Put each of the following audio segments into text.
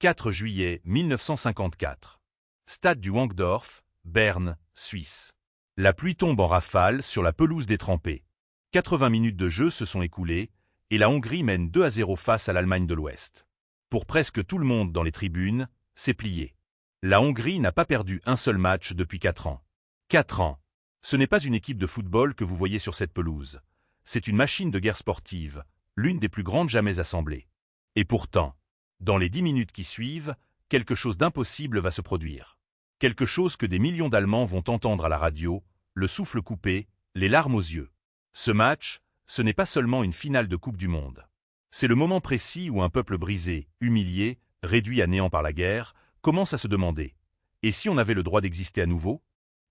4 juillet 1954. Stade du Wankdorf, Berne, Suisse. La pluie tombe en rafales sur la pelouse détrempée. 80 minutes de jeu se sont écoulées et la Hongrie mène 2-0 face à l'Allemagne de l'Ouest. Pour presque tout le monde dans les tribunes, c'est plié. La Hongrie n'a pas perdu un seul match depuis 4 ans. 4 ans. Ce n'est pas une équipe de football que vous voyez sur cette pelouse. C'est une machine de guerre sportive, l'une des plus grandes jamais assemblées. Et pourtant, dans les 10 minutes qui suivent, quelque chose d'impossible va se produire. Quelque chose que des millions d'Allemands vont entendre à la radio, le souffle coupé, les larmes aux yeux. Ce match, ce n'est pas seulement une finale de Coupe du Monde. C'est le moment précis où un peuple brisé, humilié, réduit à néant par la guerre, commence à se demander « Et si on avait le droit d'exister à nouveau ?»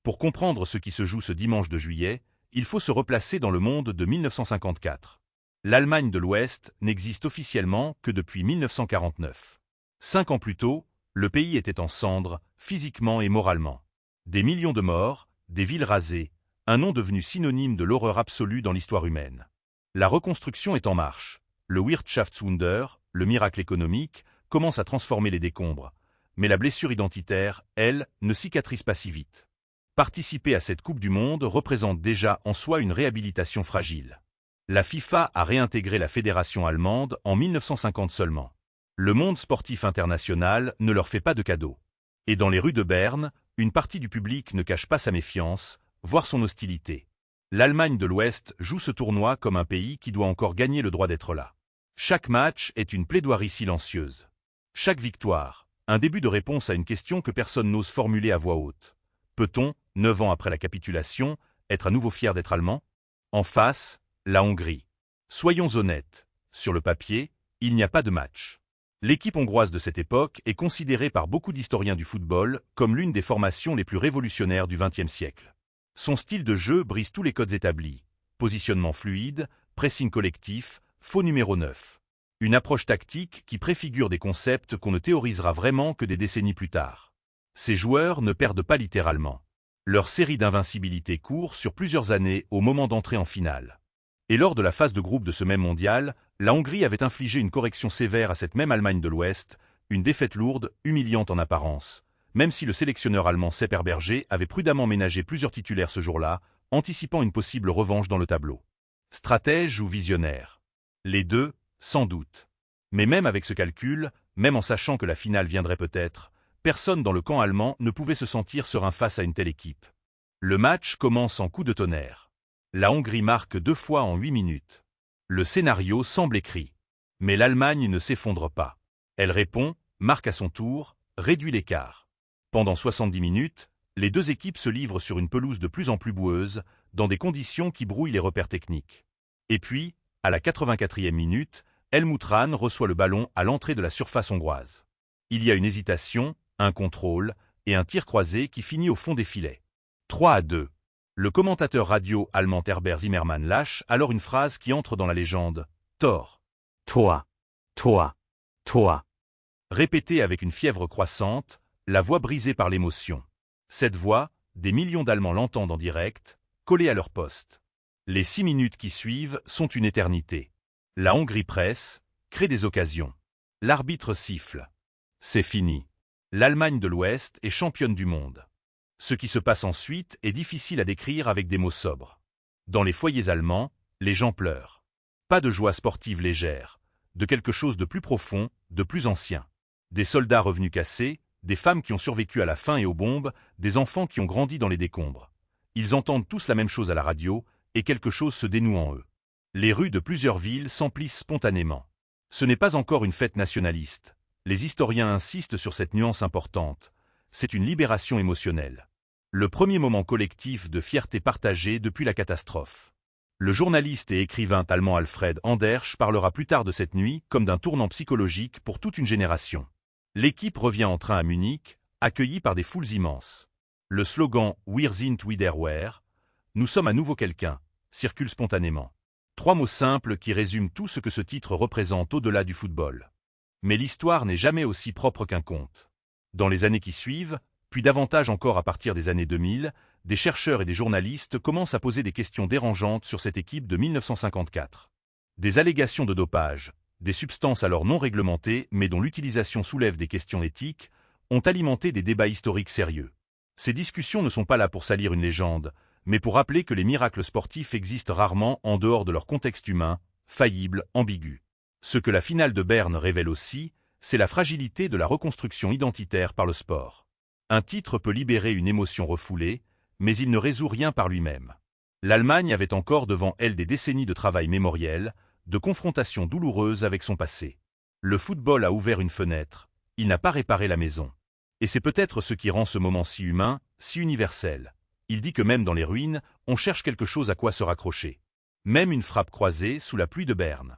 Pour comprendre ce qui se joue ce dimanche de juillet, il faut se replacer dans le monde de 1954. L'Allemagne de l'Ouest n'existe officiellement que depuis 1949. 5 ans plus tôt, le pays était en cendres, physiquement et moralement. Des millions de morts, des villes rasées, un nom devenu synonyme de l'horreur absolue dans l'histoire humaine. La reconstruction est en marche. Le Wirtschaftswunder, le miracle économique, commence à transformer les décombres. Mais la blessure identitaire, elle, ne cicatrise pas si vite. Participer à cette Coupe du Monde représente déjà en soi une réhabilitation fragile. La FIFA a réintégré la fédération allemande en 1950 seulement. Le monde sportif international ne leur fait pas de cadeaux. Et dans les rues de Berne, une partie du public ne cache pas sa méfiance, voire son hostilité. L'Allemagne de l'Ouest joue ce tournoi comme un pays qui doit encore gagner le droit d'être là. Chaque match est une plaidoirie silencieuse. Chaque victoire, un début de réponse à une question que personne n'ose formuler à voix haute. Peut-on, 9 ans après la capitulation, être à nouveau fier d'être allemand? En face, la Hongrie. Soyons honnêtes, sur le papier, il n'y a pas de match. L'équipe hongroise de cette époque est considérée par beaucoup d'historiens du football comme l'une des formations les plus révolutionnaires du XXe siècle. Son style de jeu brise tous les codes établis. Positionnement fluide, pressing collectif, faux numéro 9. Une approche tactique qui préfigure des concepts qu'on ne théorisera vraiment que des décennies plus tard. Ces joueurs ne perdent pas littéralement. Leur série d'invincibilité court sur plusieurs années au moment d'entrer en finale. Et lors de la phase de groupe de ce même mondial, la Hongrie avait infligé une correction sévère à cette même Allemagne de l'Ouest, une défaite lourde, humiliante en apparence, même si le sélectionneur allemand Sepp Herberger avait prudemment ménagé plusieurs titulaires ce jour-là, anticipant une possible revanche dans le tableau. Stratège ou visionnaire? Les deux, sans doute. Mais même avec ce calcul, même en sachant que la finale viendrait peut-être, personne dans le camp allemand ne pouvait se sentir serein face à une telle équipe. Le match commence en coup de tonnerre. La Hongrie marque 2 fois en 8 minutes. Le scénario semble écrit. Mais l'Allemagne ne s'effondre pas. Elle répond, marque à son tour, réduit l'écart. Pendant 70 minutes, les deux équipes se livrent sur une pelouse de plus en plus boueuse, dans des conditions qui brouillent les repères techniques. Et puis, à la 84e minute, Helmut Rahn reçoit le ballon à l'entrée de la surface hongroise. Il y a une hésitation, un contrôle et un tir croisé qui finit au fond des filets. 3-2. Le commentateur radio allemand Herbert Zimmermann lâche alors une phrase qui entre dans la légende. Tor. Toi. Toi. Toi. Répétée avec une fièvre croissante, la voix brisée par l'émotion. Cette voix, des millions d'Allemands l'entendent en direct, collés à leur poste. Les 6 minutes qui suivent sont une éternité. La Hongrie presse, crée des occasions. L'arbitre siffle. C'est fini. L'Allemagne de l'Ouest est championne du monde. Ce qui se passe ensuite est difficile à décrire avec des mots sobres. Dans les foyers allemands, les gens pleurent. Pas de joie sportive légère, de quelque chose de plus profond, de plus ancien. Des soldats revenus cassés, des femmes qui ont survécu à la faim et aux bombes, des enfants qui ont grandi dans les décombres. Ils entendent tous la même chose à la radio, et quelque chose se dénoue en eux. Les rues de plusieurs villes s'emplissent spontanément. Ce n'est pas encore une fête nationaliste. Les historiens insistent sur cette nuance importante. C'est une libération émotionnelle. Le premier moment collectif de fierté partagée depuis la catastrophe. Le journaliste et écrivain allemand Alfred Andersch parlera plus tard de cette nuit comme d'un tournant psychologique pour toute une génération. L'équipe revient en train à Munich, accueillie par des foules immenses. Le slogan « Wir sind wieder wer » « Nous sommes à nouveau quelqu'un » circule spontanément. 3 mots simples qui résument tout ce que ce titre représente au-delà du football. Mais l'histoire n'est jamais aussi propre qu'un conte. Dans les années qui suivent, puis davantage encore à partir des années 2000, des chercheurs et des journalistes commencent à poser des questions dérangeantes sur cette équipe de 1954. Des allégations de dopage, des substances alors non réglementées mais dont l'utilisation soulève des questions éthiques, ont alimenté des débats historiques sérieux. Ces discussions ne sont pas là pour salir une légende, mais pour rappeler que les miracles sportifs existent rarement en dehors de leur contexte humain, faillible, ambigu. Ce que la finale de Berne révèle aussi, c'est la fragilité de la reconstruction identitaire par le sport. Un titre peut libérer une émotion refoulée, mais il ne résout rien par lui-même. L'Allemagne avait encore devant elle des décennies de travail mémoriel, de confrontations douloureuses avec son passé. Le football a ouvert une fenêtre, il n'a pas réparé la maison. Et c'est peut-être ce qui rend ce moment si humain, si universel. Il dit que même dans les ruines, on cherche quelque chose à quoi se raccrocher. Même une frappe croisée sous la pluie de Berne.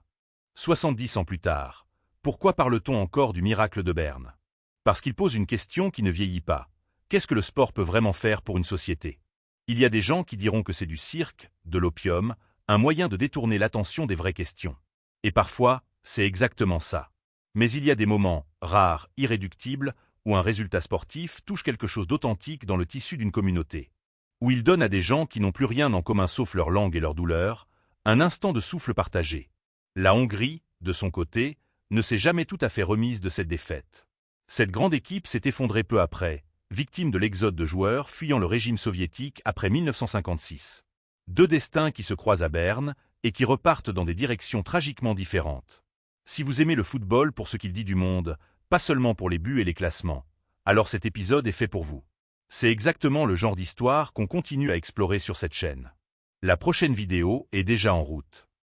70 ans plus tard, pourquoi parle-t-on encore du miracle de Berne? Parce qu'il pose une question qui ne vieillit pas. Qu'est-ce que le sport peut vraiment faire pour une société? Il y a des gens qui diront que c'est du cirque, de l'opium, un moyen de détourner l'attention des vraies questions. Et parfois, c'est exactement ça. Mais il y a des moments, rares, irréductibles, où un résultat sportif touche quelque chose d'authentique dans le tissu d'une communauté. Où il donne à des gens qui n'ont plus rien en commun sauf leur langue et leur douleur, un instant de souffle partagé. La Hongrie, de son côté, ne s'est jamais tout à fait remise de cette défaite. Cette grande équipe s'est effondrée peu après, victime de l'exode de joueurs fuyant le régime soviétique après 1956. Deux destins qui se croisent à Berne et qui repartent dans des directions tragiquement différentes. Si vous aimez le football pour ce qu'il dit du monde, pas seulement pour les buts et les classements, alors cet épisode est fait pour vous. C'est exactement le genre d'histoire qu'on continue à explorer sur cette chaîne. La prochaine vidéo est déjà en route.